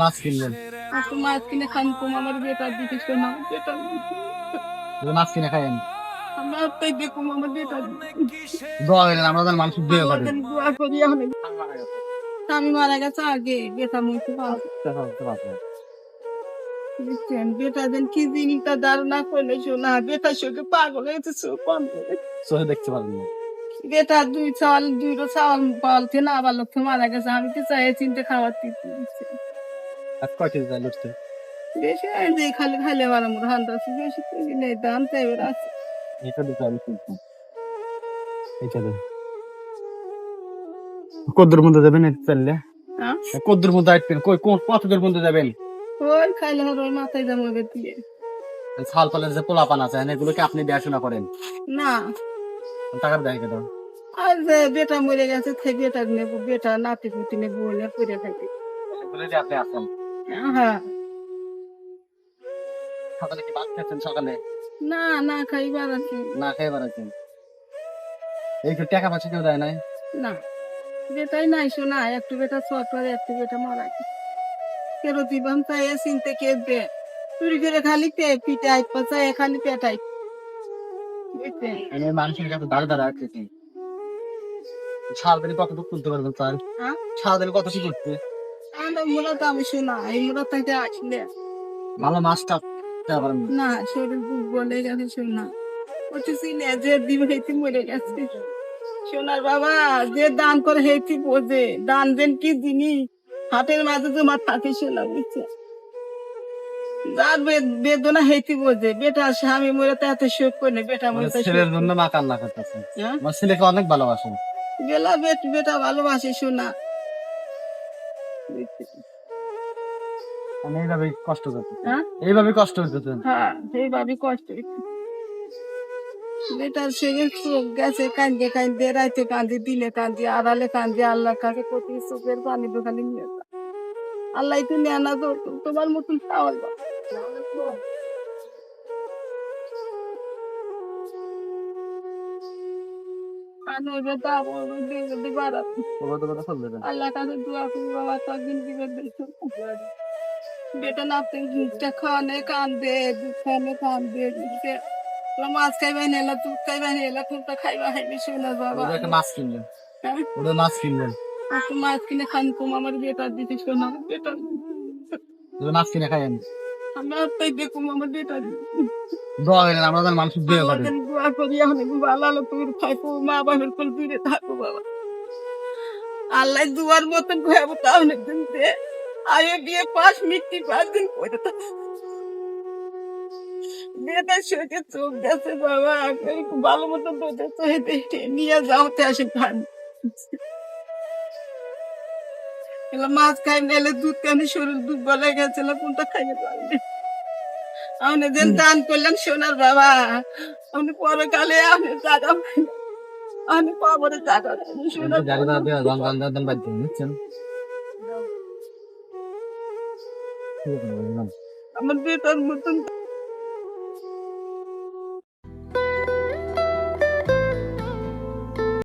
মাছ কিনবেন? আপনি মাছ কিনে খান কম আমার বেটার দিকে শোনা বেটার মাছ কিনে খাইয়েন। আমরা তাই দেখুন আমার বেটার দোয়া করেন, আমরা যেন মানুষ বিয়ে করেন। দোয়া করি অনেক স্বামী মারা গেছে আগে বেটা মুখে বুঝছেন বেটা যেন কি জিনিসটা ধারণা করলে শোনা বেটার সঙ্গে পাগল হয়েছে চোখ বন্ধ করে। চোখে দেখতে পারবেন না। বেটা দুইটো চাওয়াল পালতে না আবার লোককে মারা গেছে আমি তো চাই চিনতে খাওয়ার দিচ্ছে আর কয়টি যায় লুটতে? বেশি আর যে খালি খাইলে আমার আমার হান্ত আছে বেশি তৈরি নেই দাম তাই ওরা আছে এটা দিতে আমি কিনতাম। এইটা দেন। কদ্দুর মধ্যে যাবেন এটা চাইলে? হ্যাঁ কদ্দুর মধ্যে আসবেন? কতদূর মধ্যে যাবেন? ওই খাইলে আর ওই মাথায় দাম ওদের দিয়ে ছাল পালের যে পোলাপান আছে এগুলোকে আপনি দেখাশোনা করেন? না টাকার দেয় কেন? আর যে বেটা মরে গেছে সে বেটা নেবো বেটা নাতি পুতি নেবো বলে পড়ে থাকি এগুলো যে আপনি আছেন হ্যাঁ সকালে কি ভাত খেয়েছেন? সকালে না না খাইবার আছে না খেয়ে বেড়াচ্ছেন? এই তো টাকা পয়সা কেউ দেয় নাই? না বেটাই নাই শোনা একটু বেটা ছোট আর একটু বেটা মারা গেছে কেরো দিবান চাই চিনতে কে দে চুরি করে খালি পিটাই পাচাই খালি পেটাই বুঝছেন আমি মানুষের কাছে দাঁড়ে দাঁড়া খেয়েছি। সারাদিনে কত দুঃখ তুলতে পারবেন স্যার? হ্যাঁ সারাদিনে কত কি করতে? আমরা মূলত আমি শোনা এই মূলত থেকে আসলে ভালো মাছটা পারেন না। না শরীর দুর্বল হয়ে গেছে শোনা ওটি চিনে যে দিব হেতি মরে গেছে সোনার বাবা যে দান করে হেতি বোঝে দান দেন কি জিনিস হাতের মাঝে তোমার থাকে শোনা বুঝছে যার বেদনা হেতি বোঝে বেটা স্বামী মরে তো এত শোক করে বেটা মরে তো ছেলের জন্য মা কান্না করতেছে। হ্যাঁ আমার ছেলেকে অনেক ভালোবাসেন। গেলা বেটা ভালোবাসে শোনা আমি এইভাবে কষ্ট করতে হ্যাঁ এইভাবে কষ্ট করতেছেন। হ্যাঁ সেইভাবে কষ্ট হইছে। বেটার সঙ্গে চোখ গেছে কান্দে কান্দে রাইতে কান্দি দিনে কান্দি আড়ালে কান্দি আল্লাহর কাছে প্রতি চোখের পানি দোকানে নিয়ে যা আল্লাহ তো নেয় না তোমার মতন চাওয়াল আল্লাহ কাছে দোয়া করি বাবা তখন দিবে বেটা না দুধটা খাওয়ানে কান্দে দুধ খাওয়ানে কান্দে দিচ্ছে মাছ খাইবা নেলা দুধ খাইবা নেলা কোনটা খাইবা খাইবি শোনা বাবা মাছ কিনবেন? হ্যাঁ ওদের মাছ কিনবেন? আপনি মাছ কিনে খান কম আমার বেটার দিতে শোনা বেটার মাছ কিনে খাইয়েন। আমরা তাই দেখুন আমার বেটার দোয়া করেন, আমরা যেন মানুষ বিয়ে করেন। দোয়া করি অনেক ভালো আলো তুমি থাকো মা বাবার কোল দূরে থাকো বাবা আল্লাহ দুয়ার মতন ভয়াবহ তাও দিন দে আয়ে বিয়ে 5 মিনিট 5 দিন পরে তো বেটা শোকে চোখ গেছে বাবা একটু ভালো মতন তোদের তো হেঁটে নিয়ে যাওতে আসে খান এলা মাছ খাই নাইলে দুধ কানি শরীর দুধ বলে গেছিল কোনটা খাইতে পারবে আপনি যেন দান করলেন সোনার বাবা আপনি পরকালে আপনি টাকা আমি কবরে টাকা সোনার গাড়ি ভাড়া দিয়ে রং বাদ দিয়ে নিচ্ছেন। আমার বেটার মতন